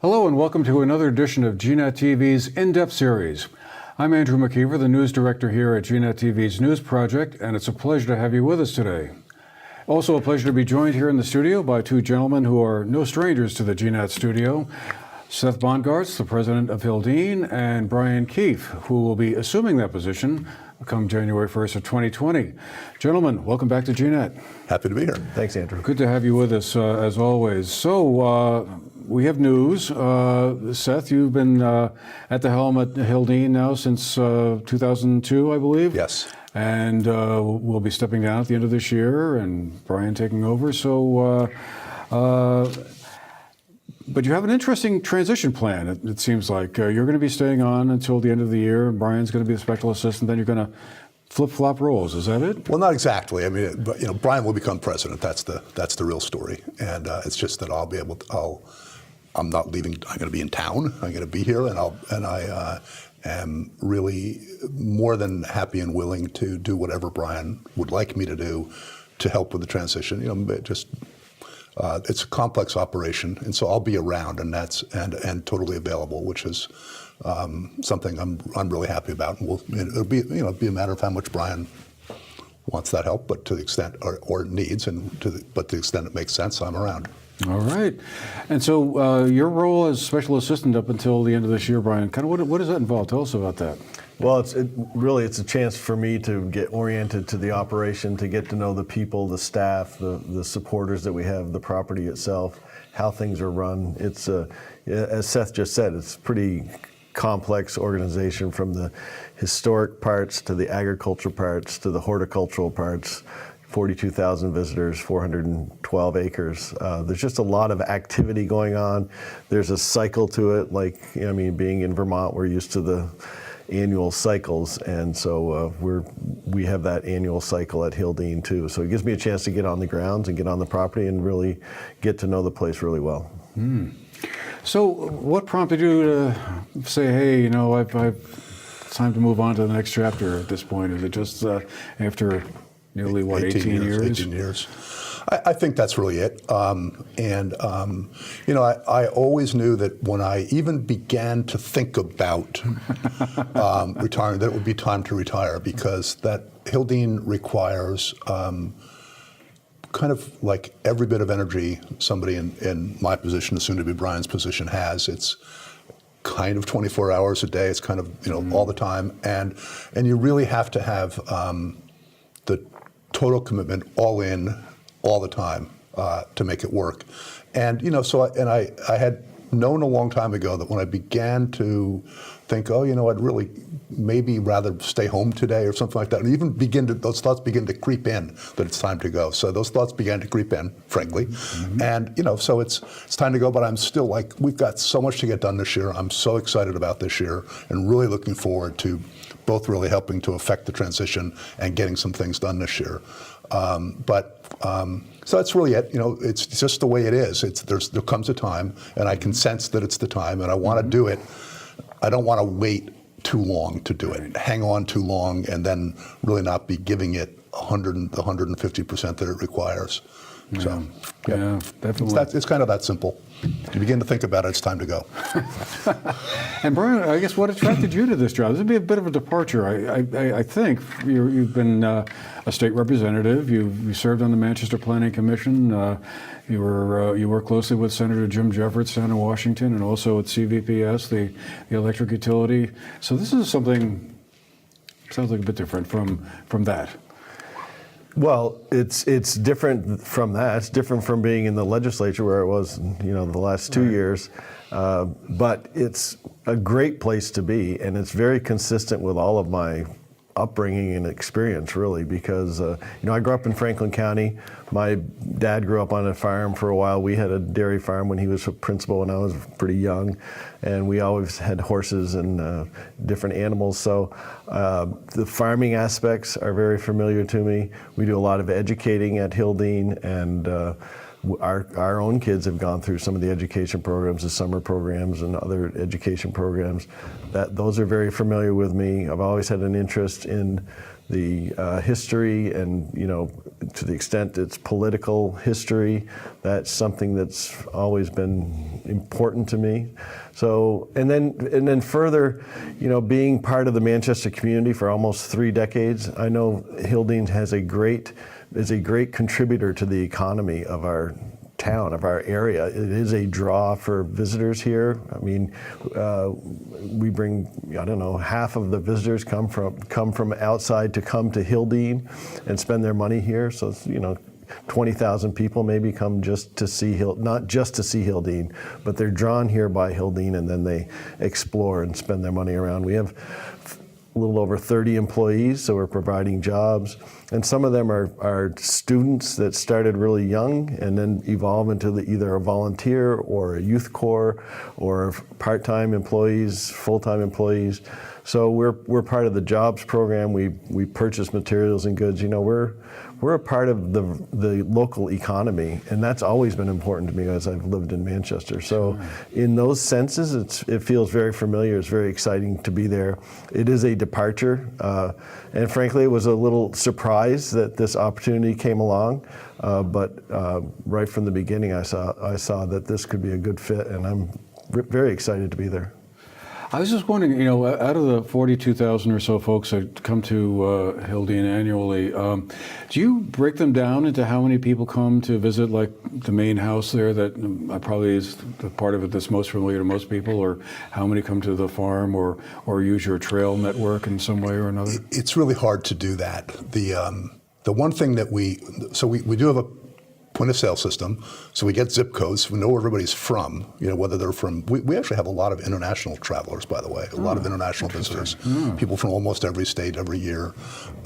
Hello and welcome to another edition of GNAT-TV's In-Depth series. I'm Andrew McKeefe, the news director here at GNAT-TV's News Project, and it's a pleasure to have you with us today. Also a pleasure to be joined here in the studio by two gentlemen who are no strangers to the GNAT studio. Seth Bongartz, the president of Hildene, and Brian Keefe, who will be assuming that position come January 1st of 2020. Gentlemen, welcome back to GNAT. Happy to be here. Thanks, Andrew. Good to have you with us, as always. So, we have news. Seth, you've been at the helm at Hildene now since 2002, I believe. Yes. And we'll be stepping down at the end of this year, and Brian taking over. So, but you have an interesting transition plan, it seems like. You're going to be staying on until the end of the year. Brian's going to be the special assistant. Then you're going to flip-flop roles. Is that it? Well, not exactly. I mean, but, Brian will become president. That's the real story. And it's just that I'm not leaving. I'm going to be in town. I'm going to be here, and I am really more than happy and willing to do whatever Brian would like me to do to help with the transition. It's a complex operation, and so I'll be around, and and totally available, which is something I'm really happy about. And it'll be be a matter of how much Brian wants that help, but to the extent or needs, but to the extent it makes sense, I'm around. All right. And so your role as special assistant up until the end of this year, Brian, kind of what does that involve? Tell us about that. Well, it's a chance for me to get oriented to the operation, to get to know the people, the staff, the supporters that we have, the property itself, how things are run. It's as Seth just said, it's a pretty complex organization, from the historic parts to the agriculture parts to the horticultural parts. 42,000 visitors, 412 acres. There's just a lot of activity going on. There's a cycle to it. Being in Vermont, we're used to the annual cycles, and so we have that annual cycle at Hildene too. So it gives me a chance to get on the grounds and get on the property and really get to know the place really well. So what prompted you to say, hey, it's time to move on to the next chapter at this point? Is it just after nearly, 18 years? 18 years. I think that's really it. I always knew that when I even began to think about retiring, that it would be time to retire, because that Hildene requires kind of like every bit of energy somebody in my position, soon to be Brian's position, has. It's kind of 24 hours a day. It's kind of, all the time. And you really have to have the total commitment, all in, all the time, to make it work. And I had known a long time ago that when I began to think, I'd really maybe rather stay home today or something like that, and even those thoughts begin to creep in that it's time to go. So those thoughts began to creep in, frankly. And so it's time to go, but I'm still we've got so much to get done this year. I'm so excited about this year and really looking forward to both really helping to affect the transition and getting some things done this year. So that's really it. It's just the way it is. There comes a time, and I can sense that it's the time, and I want to do it. I don't want to wait too long to do it, hang on too long, and then really not be giving it 150% that it requires. So, yeah, definitely. It's kind of that simple. You begin to think about it, it's time to go. And Brian, I guess what attracted you to this job? This would be a bit of a departure. I think you've been a state representative. You served on the Manchester Planning Commission. You worked closely with Senator Jim Jeffords down in Washington, and also at CVPS, the electric utility. So this is something sounds like a bit different from that. Well, it's different from that. It's different from being in the legislature, where it was, the last 2 years. But it's a great place to be, and it's very consistent with all of my upbringing and experience, really, because I grew up in Franklin County. My dad grew up on a farm for a while. We had a dairy farm when he was a principal when I was pretty young, and we always had horses and different animals. So the farming aspects are very familiar to me. We do a lot of educating at Hildene, and our own kids have gone through some of the education programs, the summer programs and other education programs. Those are very familiar with me. I've always had an interest in history, and to the extent it's political history, that's something that's always been important to me. So, and then further, being part of the Manchester community for almost 3 decades, I know Hildene is a great contributor to the economy of our town, of our area. It is a draw for visitors here. I mean, we bring, I don't know, half of the visitors come from outside to come to Hildene and spend their money here. So it's, 20,000 people maybe come just to see not just to see Hildene, but they're drawn here by Hildene, and then they explore and spend their money around. We have a little over 30 employees, so we're providing jobs. And some of them are students that started really young and then evolve into either a volunteer or a youth corps or part-time employees, full-time employees. So we're part of the jobs program. We purchase materials and goods. We're a part of the local economy, and that's always been important to me as I've lived in Manchester. So in those senses, it feels very familiar. It's very exciting to be there. It is a departure, and frankly, it was a little surprise that this opportunity came along. But right from the beginning, I saw that this could be a good fit, and I'm very excited to be there. I was just wondering, out of the 42,000 or so folks that come to Hildene annually, do you break them down into how many people come to visit, like the main house there that probably is the part of it that's most familiar to most people, or how many come to the farm or use your trail network in some way or another? It's really hard to do that. The one thing that we do have a point of sale system, so we get zip codes. We know where everybody's from, whether they're from, we actually have a lot of international travelers, by the way, a lot of international visitors, people from almost every state every year.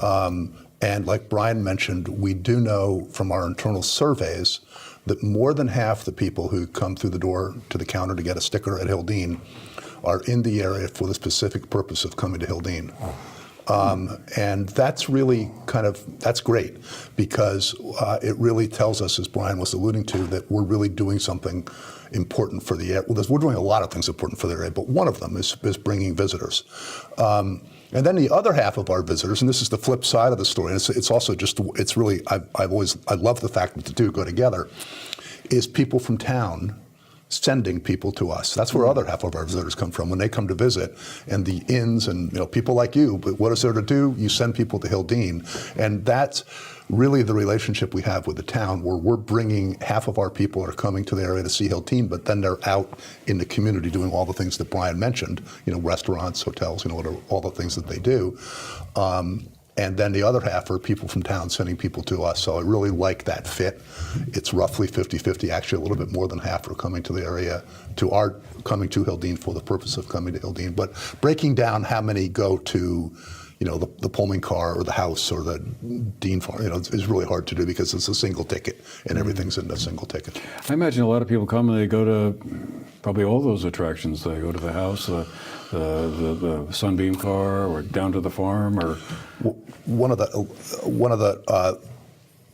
And like Brian mentioned, we do know from our internal surveys that more than half the people who come through the door to the counter to get a sticker at Hildene are in the area for the specific purpose of coming to Hildene. And that's really that's great, because it really tells us, as Brian was alluding to, that we're really doing something important for the area. Well, we're doing a lot of things important for the area, but one of them is bringing visitors. And then the other half of our visitors, and this is the flip side of the story, and it's also just, it's really, I love the fact that the two go together, is people from town sending people to us. That's where other half of our visitors come from when they come to visit. And the inns and people like you, but what is there to do? You send people to Hildene. And that's really the relationship we have with the town, where we're bringing, half of our people are coming to the area to see Hildene, but then they're out in the community doing all the things that Brian mentioned, restaurants, hotels, all the things that they do. And then the other half are people from town sending people to us. So I really like that fit. It's roughly 50-50, actually a little bit more than half are coming to the area, coming to Hildene for the purpose of coming to Hildene. But breaking down how many go to, the Pullman car or the house or the Dean farm, is really hard to do, because it's a single ticket and everything's in a single ticket. I imagine a lot of people come and they go to probably all those attractions. They go to the house, the Sunbeam car, or down to the farm, or one of the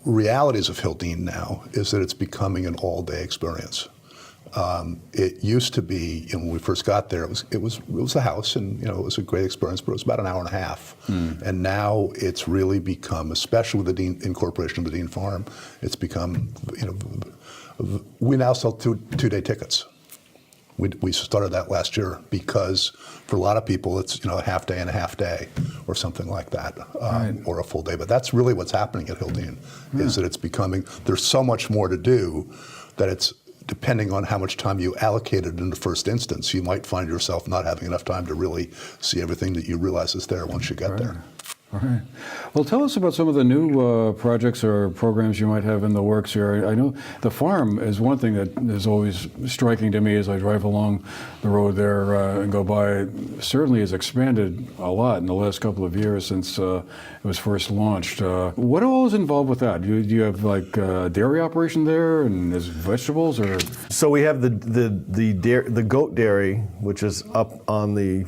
realities of Hildene now is that it's becoming an all-day experience. It used to be, when we first got there, it was a house, and it was a great experience, but it was about an hour and a half. And now it's really become, especially with the incorporation of the Dean Farm, it's become, we now sell two-day tickets. We started that last year, because for a lot of people it's a half day and a half day or something like that, or a full day. But that's really what's happening at Hildene, is that it's becoming, there's so much more to do that it's, depending on how much time you allocated in the first instance, you might find yourself not having enough time to really see everything that you realize is there once you get there. All right. Well, tell us about some of the new projects or programs you might have in the works here. I know the farm is one thing that is always striking to me as I drive along the road there and go by. It certainly has expanded a lot in the last couple of years since it was first launched. What all is involved with that? Do you have like a dairy operation there, and is vegetables, or? So we have the goat dairy, which is up on the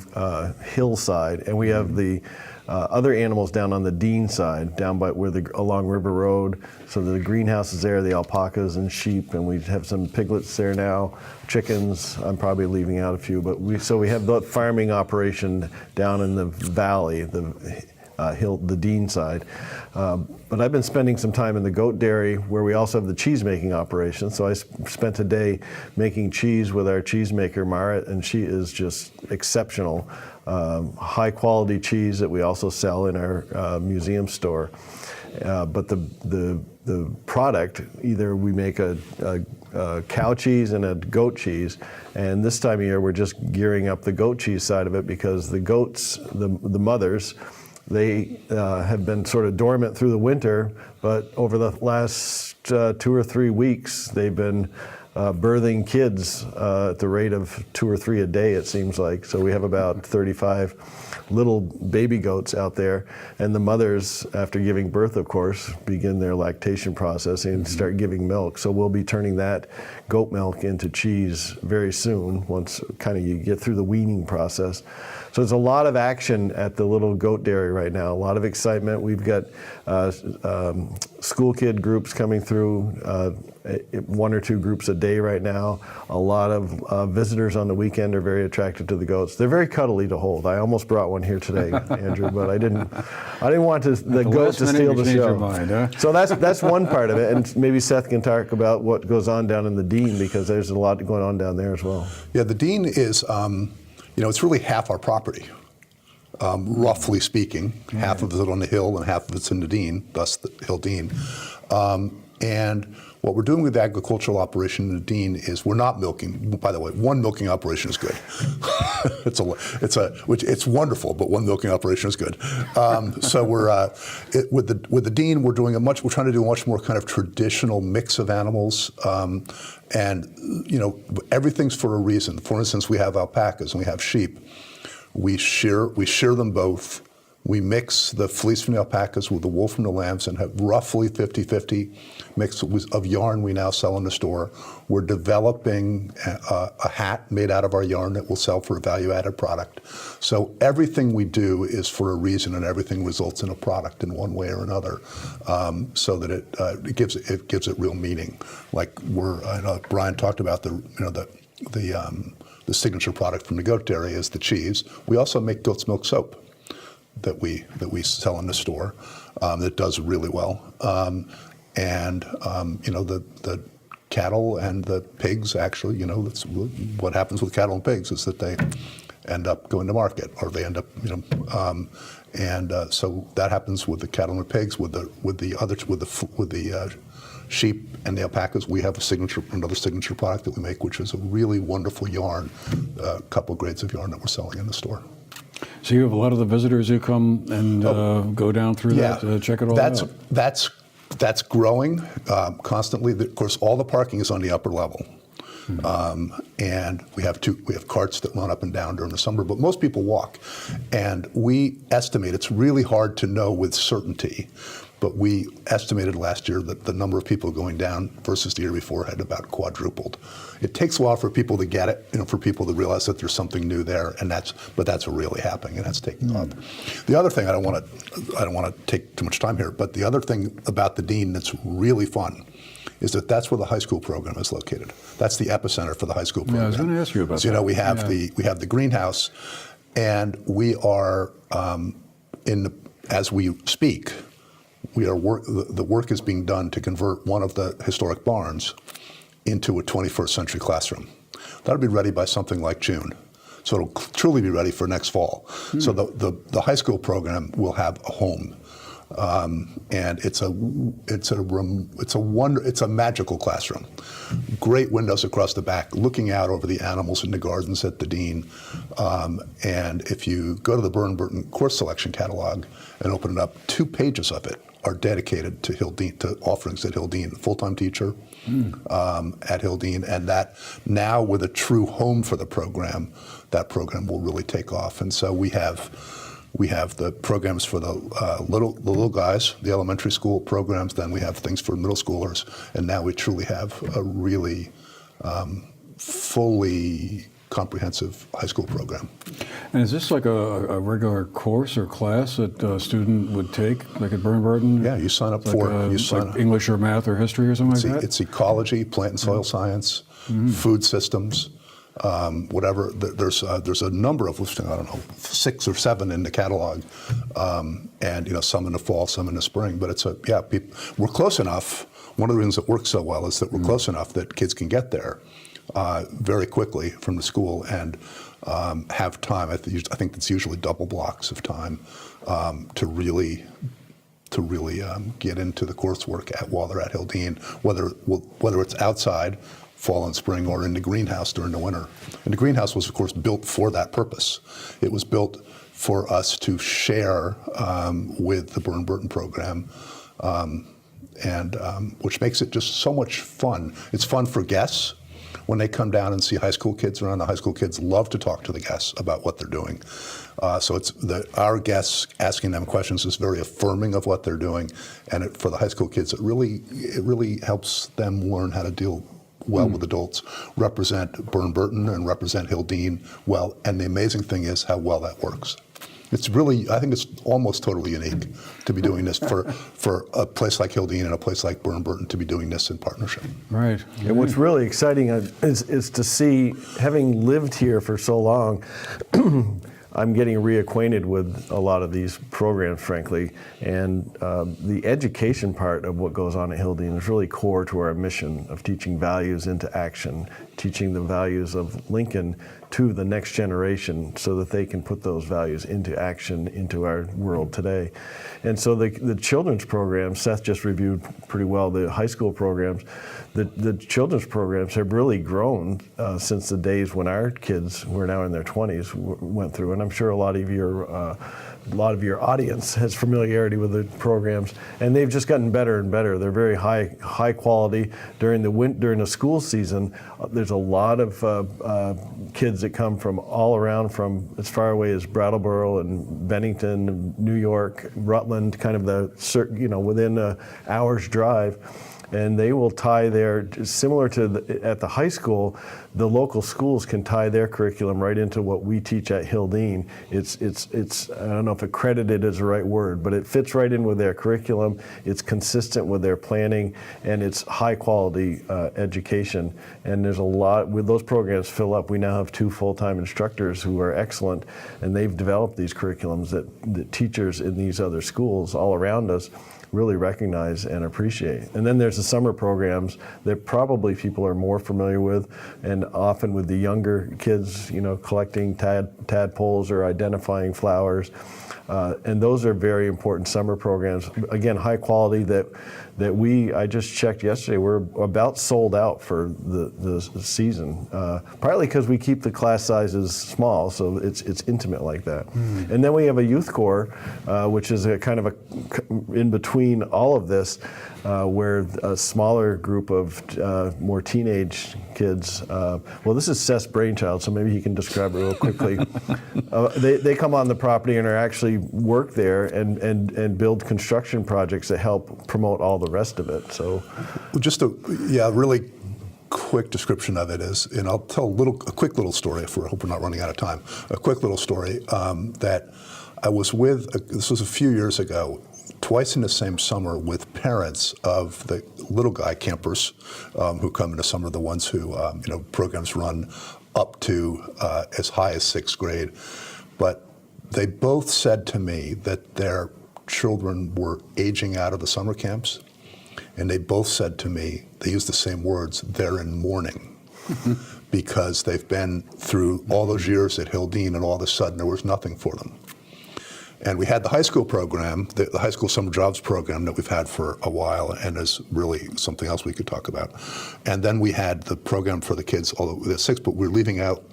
hillside, and we have the other animals down on the Dean side, down by along River Road. So the greenhouse is there, the alpacas and sheep, and we have some piglets there now, chickens. I'm probably leaving out a few, but we have the farming operation down in the valley, the Dean side. But I've been spending some time in the goat dairy where we also have the cheese making operation. So I spent a day making cheese with our cheese maker, Marit, and she is just exceptional. High quality cheese that we also sell in our museum store. But the product, either we make a cow cheese and a goat cheese, and this time of year we're just gearing up the goat cheese side of it because the goats, the mothers, they have been sort of dormant through the winter, but over the last 2 or 3 weeks they've been birthing kids at the rate of 2 or 3 a day, it seems like. So we have about 35 little baby goats out there, and the mothers, after giving birth, of course, begin their lactation process and start giving milk. So we'll be turning that goat milk into cheese very soon, once kind of you get through the weaning process. So there's a lot of action at the little goat dairy right now, a lot of excitement. We've got school kid groups coming through, 1 or 2 groups a day right now. A lot of visitors on the weekend are very attracted to the goats. They're very cuddly to hold. I almost brought one here today, Andrew, but I didn't want the goat to steal the show. Mind, huh? So that's one part of it, and maybe Seth can talk about what goes on down in the Dean, because there's a lot going on down there as well. Yeah, the Dean is, it's really half our property, roughly speaking. Half of it on the hill and half of it's in the Dean, thus the Hildene. And what we're doing with the agricultural operation in the Dean is we're not milking. By the way, one milking operation is good. It's wonderful, but one milking operation is good. So we're with the Dean, we're trying to do a much more kind of traditional mix of animals, and everything's for a reason. For instance, we have alpacas and we have sheep. We shear them both. We mix the fleece from the alpacas with the wool from the lambs and have roughly 50-50 mix of yarn we now sell in the store. We're developing a hat made out of our yarn that we'll sell for a value-added product. So everything we do is for a reason, and everything results in a product in one way or another, so that it gives it real meaning. Like I know Brian talked about the signature product from the goat dairy is the cheese. We also make goat's milk soap that we sell in the store that does really well. The cattle and the pigs, actually, that's what happens with cattle and pigs is that they end up going to market, or they end up, so that happens with the cattle and the pigs. With the sheep and the alpacas, we have another signature product that we make, which is a really wonderful yarn, a couple grades of yarn that we're selling in the store. So you have a lot of the visitors who come and go down through that, check it all out. That's growing constantly. Of course, all the parking is on the upper level. And we have carts that run up and down during the summer, but most people walk. And we estimate, it's really hard to know with certainty, but we estimated last year that the number of people going down versus the year before had about quadrupled. It takes a while for people to get it, for people to realize that there's something new there, but that's really happening, and that's taking off. The other thing, I don't want to take too much time here, but the other thing about the Dean that's really fun is that's where the high school program is located. That's the epicenter for the high school program. Yeah, I was going to ask you about that. So, we have the greenhouse, and we are as we speak, the work is being done to convert one of the historic barns into a 21st century classroom. That'll be ready by something like June. So it'll truly be ready for next fall. So the high school program will have a home. And it's a magical classroom. Great windows across the back, looking out over the animals in the gardens at the Dean. And if you go to the Burton course selection catalog and open it up, 2 pages of it are dedicated to Hildene, to offerings at Hildene, full-time teacher at Hildene, and that now with a true home for the program, that program will really take off. And so we have the programs for the little guys, the elementary school programs, then we have things for middle schoolers, and now we truly have a really fully comprehensive high school program. And is this like a regular course or class that a student would take, like at Burton? Yeah, you sign up like English or math or history or something like that? It's ecology, plant and soil science, food systems, whatever. There's a number of, I don't know, 6 or 7 in the catalog, and some in the fall, some in the spring. But we're close enough. One of the reasons it works so well is that we're close enough that kids can get there very quickly from the school and have time. I think it's usually double blocks of time to really get into the coursework while they're at Hildene, whether it's outside, fall and spring, or in the greenhouse during the winter. And the greenhouse was, of course, built for that purpose. It was built for us to share with the Burton program, which makes it just so much fun. It's fun for guests. When they come down and see high school kids around, the high school kids love to talk to the guests about what they're doing. So our guests asking them questions is very affirming of what they're doing, and for the high school kids, it really helps them learn how to deal well with adults, represent Burton and represent Hildene well. And the amazing thing is how well that works. It's really, I think it's almost totally unique to be doing this for a place like Hildene and a place like Burton to be doing this in partnership. Right. And what's really exciting is to see, having lived here for so long, I'm getting reacquainted with a lot of these programs, frankly, and the education part of what goes on at Hildene is really core to our mission of teaching values into action, teaching the values of Lincoln to the next generation so that they can put those values into action into our world today. And so the children's programs, Seth just reviewed pretty well the high school programs. The children's programs have really grown since the days when our kids, who are now in their 20s, went through. And I'm sure a lot of your audience has familiarity with the programs, and they've just gotten better and better. They're very high quality. During the school season, there's a lot of kids that come from all around, from as far away as Brattleboro and Bennington, New York, Rutland, kind of within an hour's drive. And they will tie similar to at the high school, the local schools can tie their curriculum right into what we teach at Hildene. It's I don't know if accredited is the right word, but it fits right in with their curriculum. It's consistent with their planning, and it's high quality education. And there's a lot, with those programs fill up, we now have 2 full-time instructors who are excellent, and they've developed these curriculums that teachers in these other schools all around us really recognize and appreciate. And then there's the summer programs that probably people are more familiar with, and often with the younger kids, collecting tadpoles or identifying flowers. And those are very important summer programs. Again, high quality that I just checked yesterday, we're about sold out for the season, partly because we keep the class sizes small, so it's intimate like that. And then we have a youth corps, which is a kind of in between all of this, where a smaller group of more teenage kids, well, this is Seth's brainchild, so maybe he can describe it real quickly. They come on the property and are actually work there and build construction projects that help promote all the rest of it. So, just a really quick description of it is, and I'll tell a quick little story if I hope we're not running out of time. A quick little story that I was with. This was a few years ago. Twice in the same summer with parents of the little guy campers who come in the summer, the ones who programs run up to as high as 6th grade. But they both said to me that their children were aging out of the summer camps, and they both said to me, they used the same words, they're in mourning because they've been through all those years at Hildene, and all of a sudden there was nothing for them. And we had the high school program, the high school summer jobs program that we've had for a while, and is really something else we could talk about. And then we had the program for the kids, although they're 6, but we're leaving out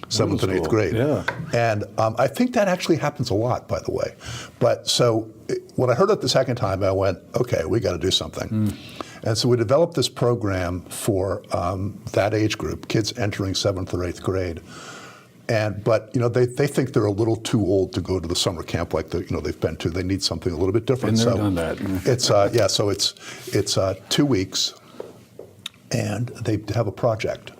7th and 8th grade. Yeah. And I think that actually happens a lot, by the way. But so when I heard it the second time, I went, okay, we got to do something. And so we developed this program for that age group, kids entering 7th or 8th grade. But they think they're a little too old to go to the summer camp like they've been to. They need something a little bit different. Been there, done that. It's so it's 2 weeks, and they have a project.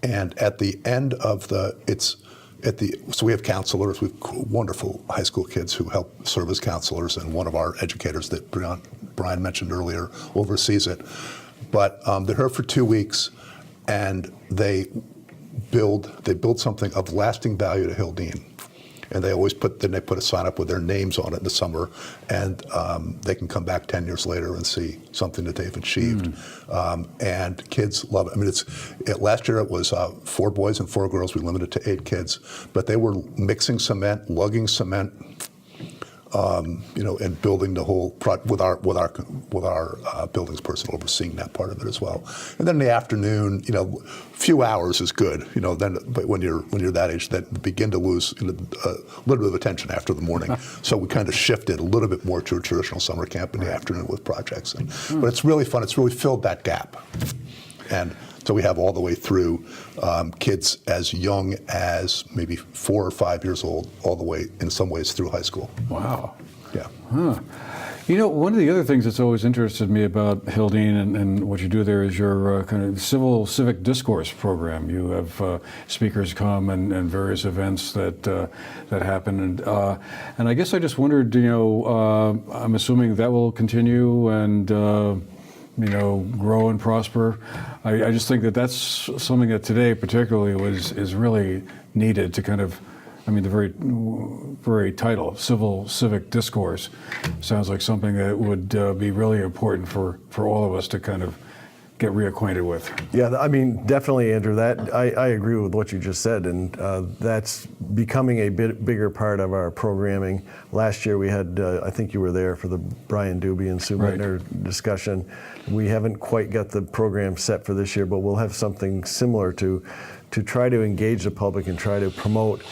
And at the end of so we have counselors. We have wonderful high school kids who help serve as counselors, and one of our educators that Brian mentioned earlier oversees it. But they're here for 2 weeks, and they build something of lasting value to Hildene. And they always put a sign up with their names on it in the summer, and they can come back 10 years later and see something that they've achieved. And kids love it. I mean, last year it was 4 boys and 4 girls. We limited it to 8 kids, but they were mixing cement, lugging cement, and building the whole with our buildings person overseeing that part of it as well. And then in the afternoon, a few hours is good. Then, but when you're that age, then begin to lose a little bit of attention after the morning. So we kind of shifted a little bit more to a traditional summer camp in the afternoon with projects. But it's really fun. It's really filled that gap. And so we have all the way through kids as young as maybe 4 or 5 years old, all the way, in some ways, through high school. Wow. Yeah. Huh. One of the other things that's always interested me about Hildene and what you do there is your kind of civic discourse program. You have speakers come and various events that happen, and I guess I just wondered, I'm assuming that will continue and grow and prosper. I just think that's something that today particularly is really needed to kind of, the very, very title, civic discourse, sounds like something that would be really important for all of us to kind of get reacquainted with. Yeah, definitely, Andrew. That I agree with what you just said, and that's becoming a bit bigger part of our programming. Last year we had, I think you were there for the Brian Doobie and Sue Meitner discussion. We haven't quite got the program set for this year, but we'll have something similar to try to engage the public and try to promote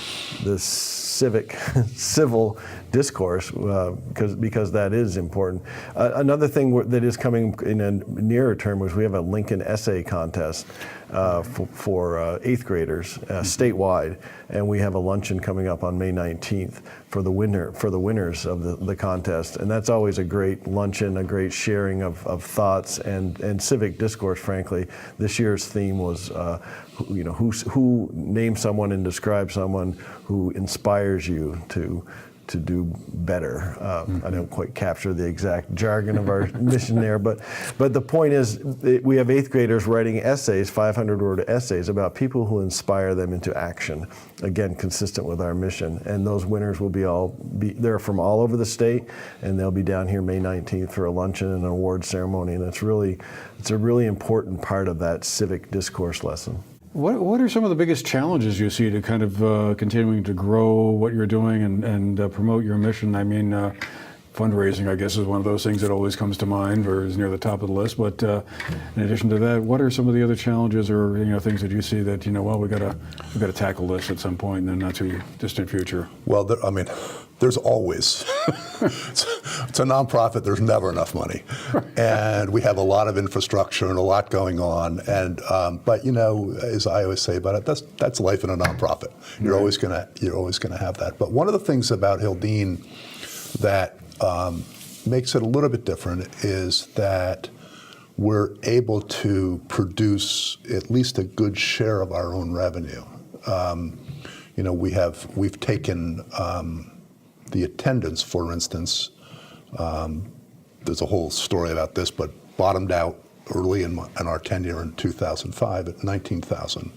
the civil discourse, because that is important. Another thing that is coming in a nearer term was we have a Lincoln essay contest for 8th graders statewide, and we have a luncheon coming up on May 19th for the winners of the contest, and that's always a great luncheon, a great sharing of thoughts and civic discourse. Frankly, this year's theme was who name someone and describe someone who inspires you to do better. I don't quite capture the exact jargon of our mission there, but the point is we have 8th graders writing essays, 500-word essays about people who inspire them into action. Again, consistent with our mission. And those winners will they're from all over the state, and they'll be down here May 19th for a luncheon and an award ceremony. And it's a really important part of that civic discourse lesson. What are some of the biggest challenges you see to kind of continuing to grow what you're doing and promote your mission? Fundraising, I guess, is one of those things that always comes to mind or is near the top of the list. But in addition to that, what are some of the other challenges or things that you see that we got to tackle this at some point in the not too distant future? Well, there's always it's a nonprofit. There's never enough money, and we have a lot of infrastructure and a lot going on. And but as I always say about it, that's life in a nonprofit. You're always gonna have that. But one of the things about Hildene that makes it a little bit different is that we're able to produce at least a good share of our own revenue. We've taken the attendance, for instance. There's a whole story about this, but bottomed out early in our tenure in 2005 at 19,000.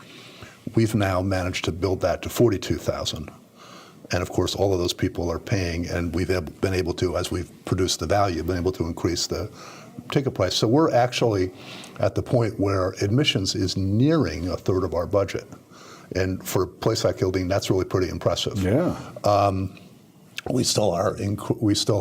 We've now managed to build that to 42,000. And of course, all of those people are paying, and we've been able to, as we've produced the value, been able to increase the ticket price. So we're actually at the point where admissions is nearing a third of our budget. And for a place like Hildene, that's really pretty impressive. Yeah. We still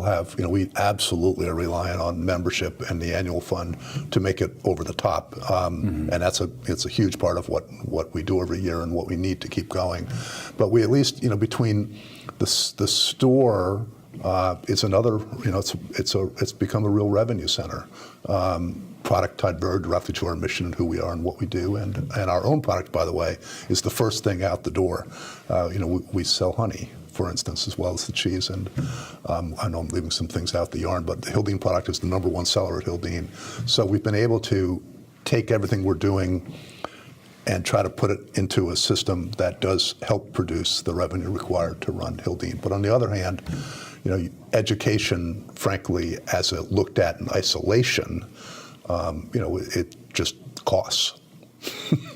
have, we absolutely are reliant on membership and the annual fund to make it over the top. And it's a huge part of what we do every year and what we need to keep going. But we at least, between the store, it's another, it's become a real revenue center. Product tied very directly to our mission and who we are and what we do. And our own product, by the way, is the first thing out the door. We sell honey, for instance, as well as the cheese. And I know I'm leaving some things out, the yarn, but the Hildene product is the #1 seller at Hildene. So we've been able to take everything we're doing and try to put it into a system that does help produce the revenue required to run Hildene. But on the other hand, education, frankly, as it looked at in isolation, it just costs.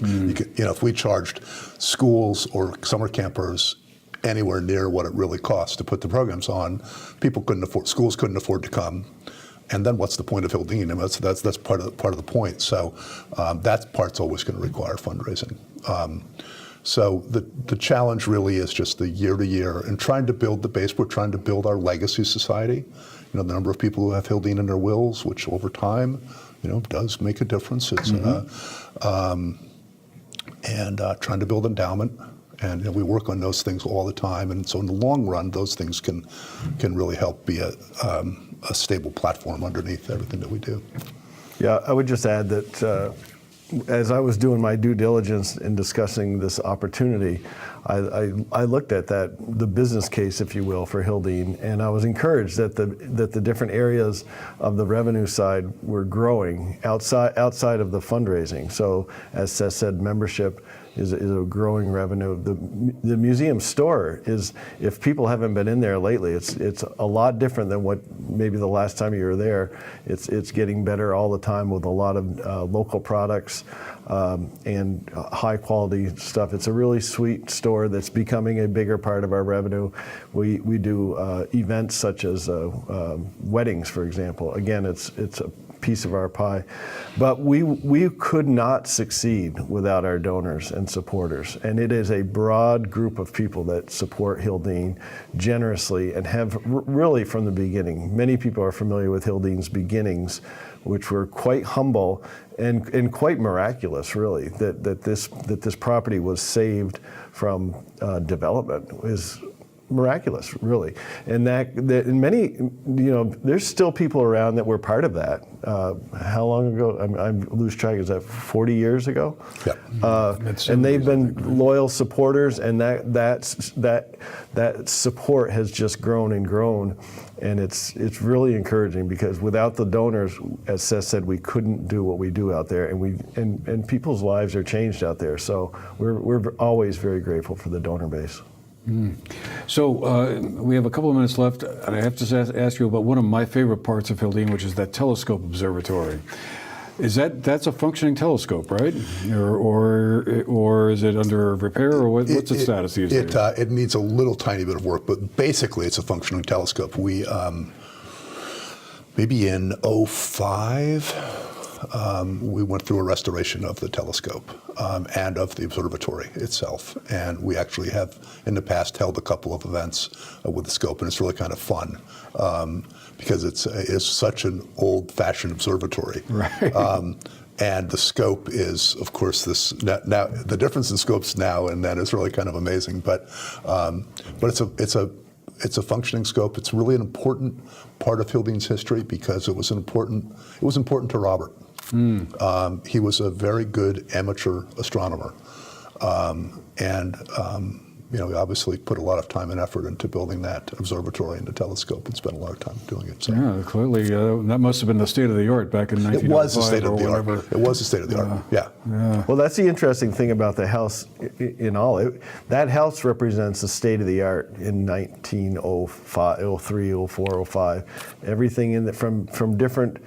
If we charged schools or summer campers anywhere near what it really costs to put the programs on, schools couldn't afford to come. And then what's the point of Hildene? I mean, that's part of the point. So that part's always going to require fundraising. So the challenge really is just the year to year and trying to build the base. We're trying to build our legacy society. The number of people who have Hildene in their wills, which over time, does make a difference. It's trying to build endowment. And we work on those things all the time. And so in the long run, those things can really help be a stable platform underneath everything that we do. Yeah, I would just add that as I was doing my due diligence in discussing this opportunity, I looked at the business case, if you will, for Hildene, and I was encouraged that the different areas of the revenue side were growing outside of the fundraising. So, as Seth said, membership is a growing revenue. The museum store is, if people haven't been in there lately, it's a lot different than what maybe the last time you were there. It's getting better all the time with a lot of local products and high quality stuff. It's a really sweet store that's becoming a bigger part of our revenue. We do events such as weddings, for example. Again, it's a piece of our pie. But we could not succeed without our donors and supporters. And it is a broad group of people that support Hildene generously and have really from the beginning. Many people are familiar with Hildene's beginnings, which were quite humble and quite miraculous, really, that this property was saved from development is miraculous, really. And that in many, there's still people around that were part of that. How long ago? I lose track. Is that 40 years ago? Yeah. And they've been loyal supporters, and that support has just grown and grown. And it's really encouraging because without the donors, as Seth said, we couldn't do what we do out there, and people's lives are changed out there. So we're always very grateful for the donor base. So we have a couple of minutes left, and I have to ask you about one of my favorite parts of Hildene, which is that telescope observatory. That's a functioning telescope, right? Or is it under repair, or what's its status these days? It needs a little tiny bit of work, but basically it's a functioning telescope. We maybe in '05. We went through a restoration of the telescope and of the observatory itself. And we actually have, in the past, held a couple of events with the scope, and it's really kind of fun because it's such an old-fashioned observatory. Right. And the scope is, of course, now the difference in scopes now and then is really kind of amazing. But it's a functioning scope. It's really an important part of Hildene's history because it was important to Robert. He was a very good amateur astronomer, and he obviously put a lot of time and effort into building that observatory and the telescope and spent a lot of time doing it. So. Yeah, clearly that must have been the state of the art back in 1905. It was the state of the art. It was the state of the art. Yeah. Well, that's the interesting thing about the house. That house represents the state of the art in 1905, 03, 04, 05. Everything in from different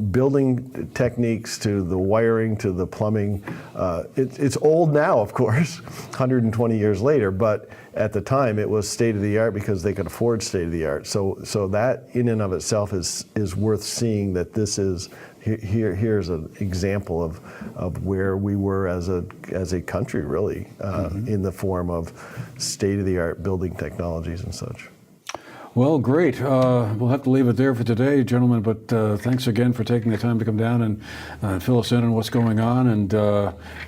building techniques to the wiring to the plumbing. It's old now, of course, 120 years later, but at the time it was state of the art because they could afford state of the art. So that in and of itself is worth seeing, that this is here's an example of where we were as a country, really, in the form of state of the art building technologies and such. Well, great. We'll have to leave it there for today, gentlemen, but thanks again for taking the time to come down and fill us in on what's going on. And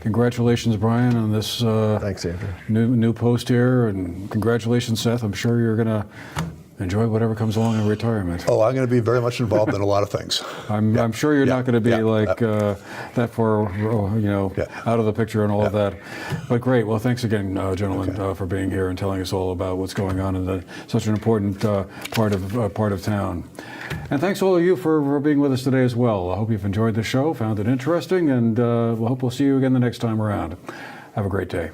congratulations, Brian, on this Thanks, Andrew. new post here. And congratulations, Seth. I'm sure you're going to enjoy whatever comes along in retirement. Oh, I'm going to be very much involved in a lot of things. I'm sure you're not going to be that far, out of the picture and all of that. But great. Well, thanks again, gentlemen, for being here and telling us all about what's going on in such an important part of town. And thanks all of you for being with us today as well. I hope you've enjoyed the show, found it interesting, and we hope we'll see you again the next time around. Have a great day.